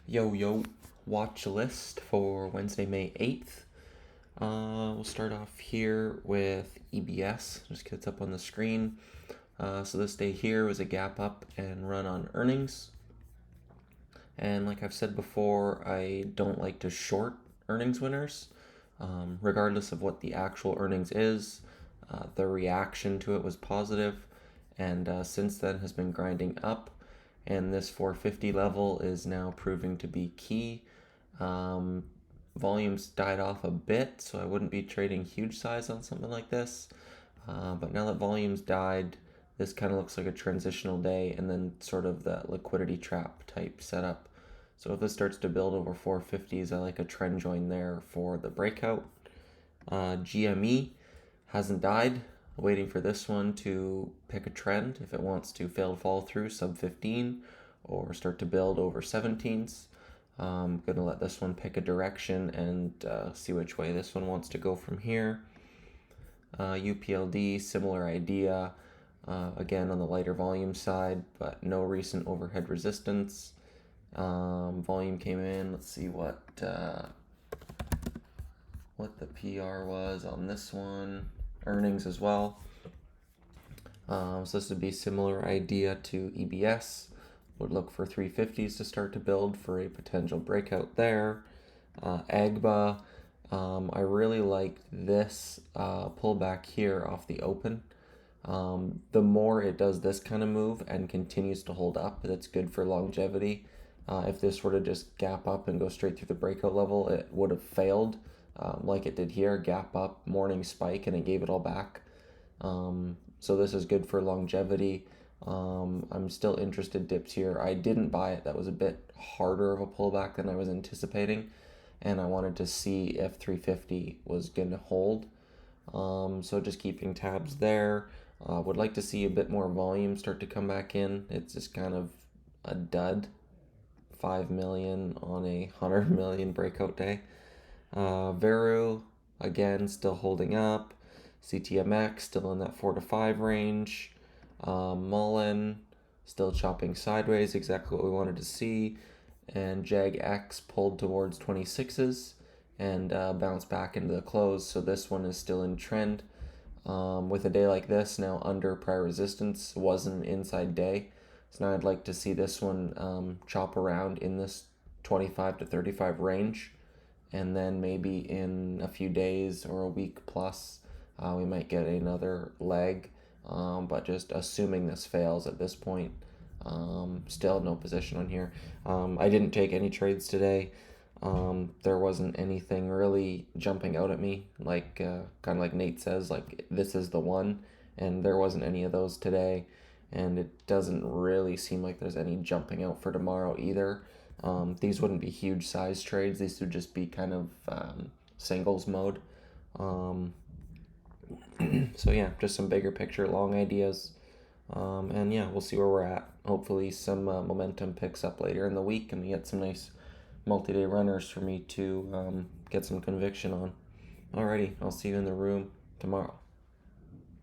Yo, watch list for Wednesday, May 8th. We'll start off here with EBS, just gets up on the screen. So this day here was a gap up and run on earnings. And like I've said before, I don't like to short earnings winners, regardless of what the actual earnings is. The reaction to it was positive, and since then has been grinding up. And this 450 level is now proving to be key. Volumes died off a bit, so I wouldn't be trading huge size on something like this. But now that volumes died, this kind of looks like a transitional day and then sort of that liquidity trap type setup. So if this starts to build over 450s, I like a trend join there for the breakout. GME hasn't died. Waiting for this one to pick a trend if it wants to fail to fall through sub 15 or start to build over 17s. I'm going to let this one pick a direction and see which way this one wants to go from here. UPLD, similar idea. Again, on the lighter volume side, but no recent overhead resistance. Volume came in. Let's see what the PR was on this one. Earnings as well. So this would be similar idea to EBS. Would look for 350s to start to build for a potential breakout there. AGBA, I really like this pullback here off the open. The more it does this kind of move and continues to hold up, that's good for longevity. If this were to just gap up and go straight through the breakout level, it would have failed. Like it did here, gap up, morning spike, and it gave it all back. So this is good for longevity. I'm still interested dips here. I didn't buy it. That was a bit harder of a pullback than I was anticipating, and I wanted to see if 350 was going to hold. So just keeping tabs there. Would like to see a bit more volume start to come back in. It's just kind of a dud. 5 million on a 100 million breakout day. Veru, again, still holding up. CTMX, still in that 4 to 5 range. Mullen, still chopping sideways, exactly what we wanted to see. And JAGX pulled towards 26s and bounced back into the close. So this one is still in trend. With a day like this, now under prior resistance, wasn't an inside day. So now I'd like to see this one chop around in this 25 to 35 range. And then maybe in a few days or a week plus, we might get another leg. But just assuming this fails at this point, still no position on here. I didn't take any trades today. There wasn't anything really jumping out at me, like kind of like Nate says, like this is the one, and there wasn't any of those today, and it doesn't really seem like there's any jumping out for tomorrow either. These wouldn't be huge size trades. These would just be kind of singles mode. So yeah, just some bigger picture, long ideas. And yeah, we'll see where we're at. Hopefully some momentum picks up later in the week and we get some nice multi-day runners for me to get some conviction on. Alrighty, I'll see you in the room tomorrow.